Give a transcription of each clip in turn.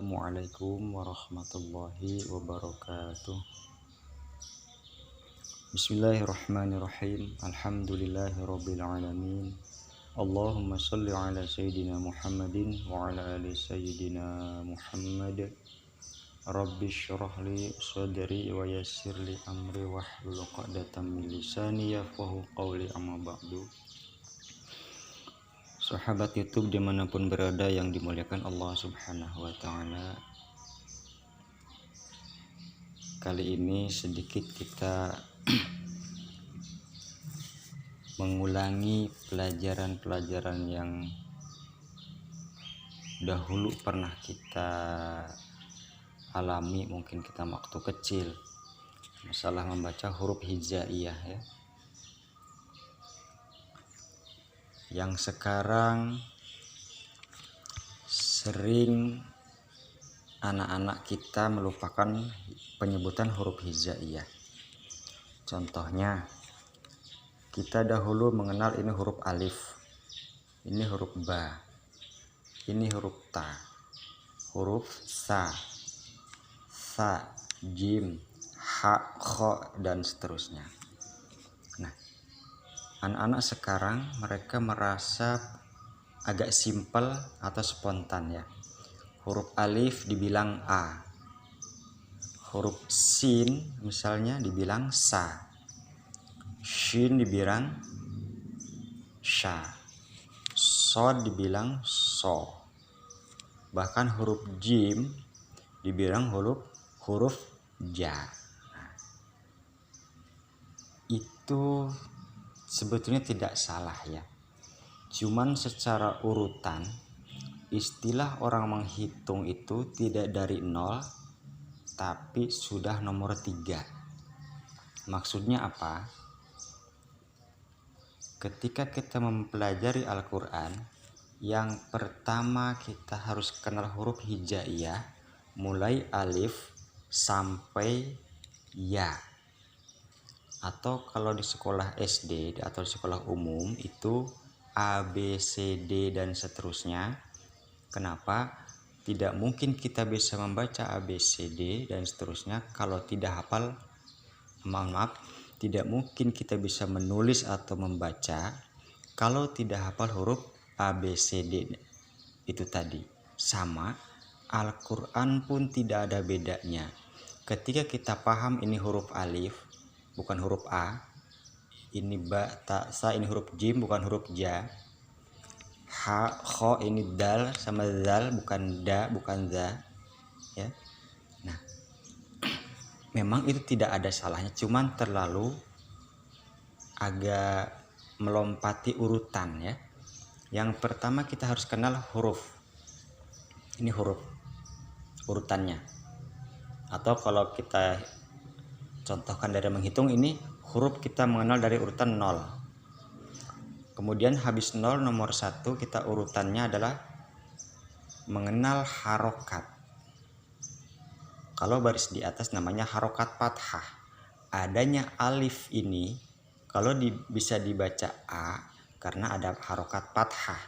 Assalamualaikum warahmatullahi wabarakatuh. Bismillahirrahmanirrahim. Alhamdulillahirabbil alamin. Allahumma shalli ala sayyidina Muhammadin wa ala ali sayyidina Muhammad. Rabbi shrah li sadri wa yassir li amri wahlul 'uqdatam min lisani yafqahu qawli, amma ba'du. Sahabat YouTube dimanapun berada yang dimuliakan Allah Subhanahu wa ta'ala, kali ini sedikit kita mengulangi pelajaran-pelajaran yang dahulu pernah kita alami, mungkin kita waktu kecil, masalah membaca huruf hijaiyah ya, yang sekarang sering anak-anak kita melupakan penyebutan huruf hijaiyah. Contohnya, kita dahulu mengenal ini huruf alif, ini huruf ba, ini huruf ta, huruf sa, jim, ha, kho, dan seterusnya. Nah, anak-anak sekarang mereka merasa agak simpel atau spontan ya. Huruf alif dibilang a, huruf sin misalnya dibilang sa, shin dibilang sha, sod dibilang so, bahkan huruf jim dibilang huruf ja. Nah, itu sebetulnya tidak salah ya, cuman secara urutan istilah orang menghitung itu tidak dari 0 tapi sudah nomor 3. Maksudnya apa? Ketika kita mempelajari Al-Quran, yang pertama kita harus kenal huruf hijaiyah mulai alif sampai ya. Atau kalau di sekolah SD atau di sekolah umum itu A, B, C, D dan seterusnya. Kenapa? Tidak mungkin kita bisa membaca A, B, C, D dan seterusnya kalau tidak hafal. Tidak mungkin kita bisa menulis atau membaca kalau tidak hafal huruf A, B, C, D itu tadi. Sama, Al-Quran pun tidak ada bedanya. Ketika kita paham ini huruf alif bukan huruf A, ini ba, ta, sa, ini huruf jim bukan huruf ja, ha, kho, ini dal sama zal bukan da, bukan za ya. Nah, memang itu tidak ada salahnya, cuman terlalu agak melompati urutan ya. Yang pertama kita harus kenal huruf. Ini huruf urutannya. Atau kalau kita contohkan dari menghitung, ini huruf kita mengenal dari urutan 0. Kemudian habis 0 nomor 1 kita urutannya adalah mengenal harokat. Kalau baris di atas namanya harokat fathah. Adanya alif ini kalau bisa dibaca A karena ada harokat fathah.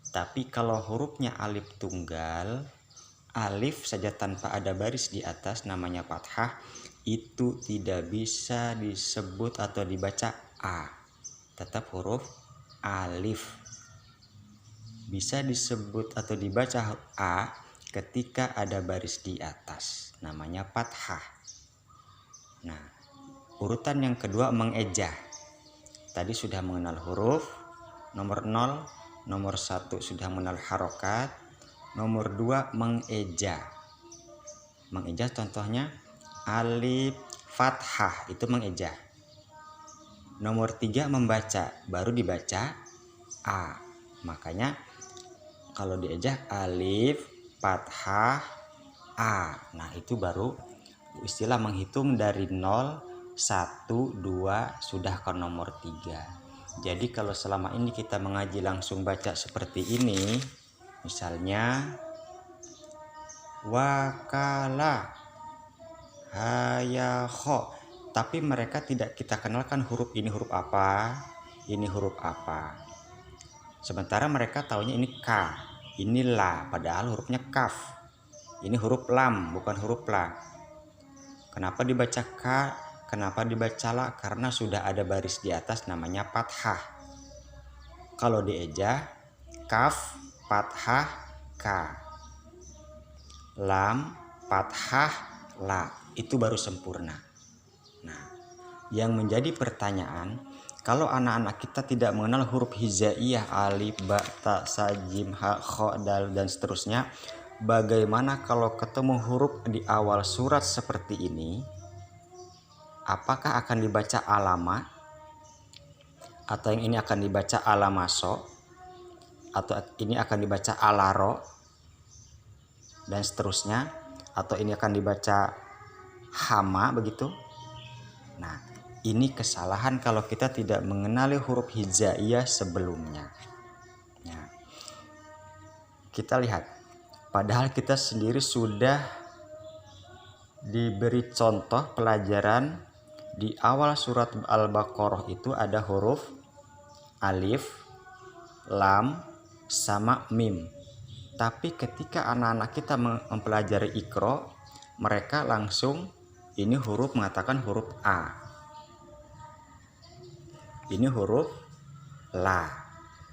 Tapi kalau hurufnya alif tunggal, alif saja tanpa ada baris di atas namanya fathah, itu tidak bisa disebut atau dibaca A, tetap huruf alif. Bisa disebut atau dibaca A ketika ada baris di atas, namanya fathah. Nah, urutan yang kedua mengejah. Tadi sudah mengenal huruf, nomor 0, nomor 1 sudah mengenal harokat, nomor 2 mengejah. Mengejah contohnya alif fathah, itu mengejah. Nomor 3 membaca, baru dibaca A. Makanya kalau diejah alif fathah A. Nah, itu baru istilah menghitung dari 0, 1, 2 sudah ke nomor 3. Jadi kalau selama ini kita mengaji langsung baca seperti ini, misalnya wakala, hayakho, tapi mereka tidak kita kenalkan huruf ini huruf apa, ini huruf apa. Sementara mereka taunya ini ka, ini la, padahal hurufnya kaf. Ini huruf lam, bukan huruf la. Kenapa dibaca ka? Kenapa dibaca la? Karena sudah ada baris di atas namanya fathah. Kalau dieja, kaf, fathah, ka. Lam, fathah, la. Itu baru sempurna. Nah, yang menjadi pertanyaan, kalau anak-anak kita tidak mengenal huruf hijaiyah, alif, ba, ta, sa, jim, ha, kha, dal, dan seterusnya, bagaimana kalau ketemu huruf di awal surat seperti ini? Apakah akan dibaca alama? Atau yang ini akan dibaca alamaso? Atau ini akan dibaca alaro? Dan seterusnya? Atau ini akan dibaca hama begitu? Nah, ini kesalahan kalau kita tidak mengenali huruf hijaiyah sebelumnya. Nah, kita lihat. Padahal kita sendiri sudah diberi contoh pelajaran di awal surat Al-Baqarah itu ada huruf alif, lam, sama mim. Tapi ketika anak-anak kita mempelajari Iqra, mereka langsung ini huruf mengatakan huruf A. Ini huruf la.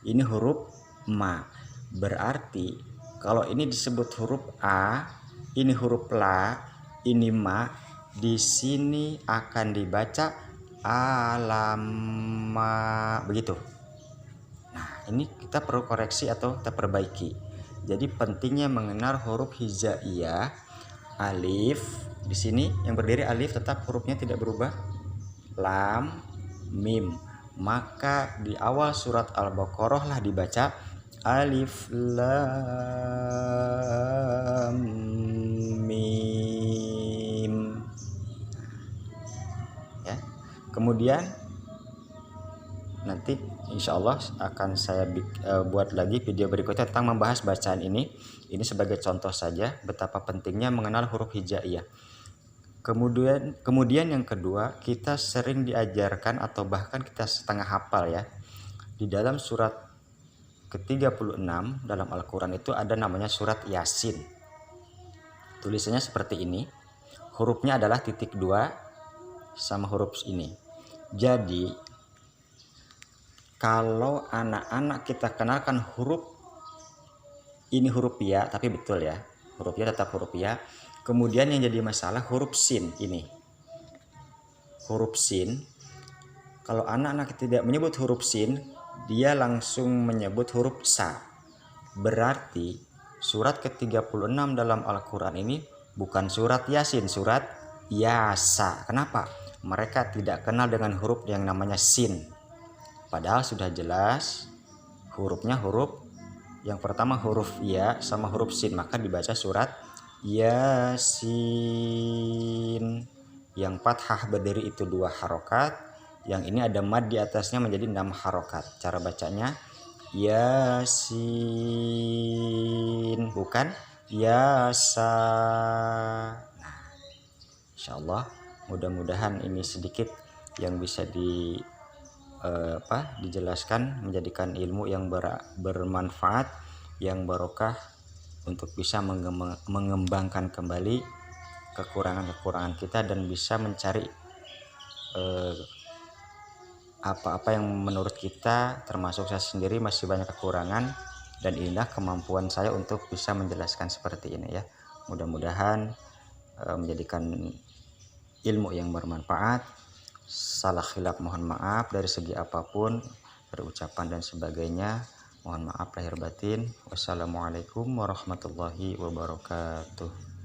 Ini huruf ma. Berarti kalau ini disebut huruf A, ini huruf la, ini ma, di sini akan dibaca alama begitu. Nah, ini kita perlu koreksi atau kita perbaiki. Jadi pentingnya mengenal huruf hijaiyah. Alif di sini yang berdiri alif tetap hurufnya tidak berubah. Lam, mim. Maka di awal surat Al-Baqarah lah dibaca alif lam mim. Ya. Kemudian nanti insya Allah akan saya buat lagi video berikutnya tentang membahas bacaan ini. Ini sebagai contoh saja betapa pentingnya mengenal huruf hijaiyah. Kemudian yang kedua, kita sering diajarkan atau bahkan kita setengah hafal ya. Di dalam surat ke-36 dalam Al-Quran itu ada namanya surat Yasin. Tulisannya seperti ini. Hurufnya adalah titik 2 sama huruf ini. Jadi kalau anak-anak kita kenalkan huruf ini huruf ya, tapi betul ya, huruf ya tetap huruf ya. Kemudian yang jadi masalah huruf sin ini. Huruf sin, kalau anak-anak tidak menyebut huruf sin, dia langsung menyebut huruf sa. Berarti surat ke-36 dalam Al-Quran ini bukan surat Yasin, surat Yasa. Kenapa? Mereka tidak kenal dengan huruf yang namanya sin. Padahal sudah jelas hurufnya huruf yang pertama huruf ya sama huruf sin, maka dibaca surat Yasin. Yang fathah berdiri itu 2 harokat, yang ini ada mad di atasnya menjadi 6 harokat. Cara bacanya Yasin, bukan Yasa. Nah, insya Allah mudah-mudahan ini sedikit yang bisa dijelaskan, menjadikan ilmu yang bermanfaat, yang barokah untuk bisa mengembangkan kembali kekurangan-kekurangan kita dan bisa mencari apa-apa yang menurut kita, termasuk saya sendiri, masih banyak kekurangan, dan inilah kemampuan saya untuk bisa menjelaskan seperti ini ya. Mudah-mudahan menjadikan ilmu yang bermanfaat. Salah khilaf mohon maaf dari segi apapun, berucapan dan sebagainya, mohon maaf lahir batin. Wassalamualaikum warahmatullahi wabarakatuh.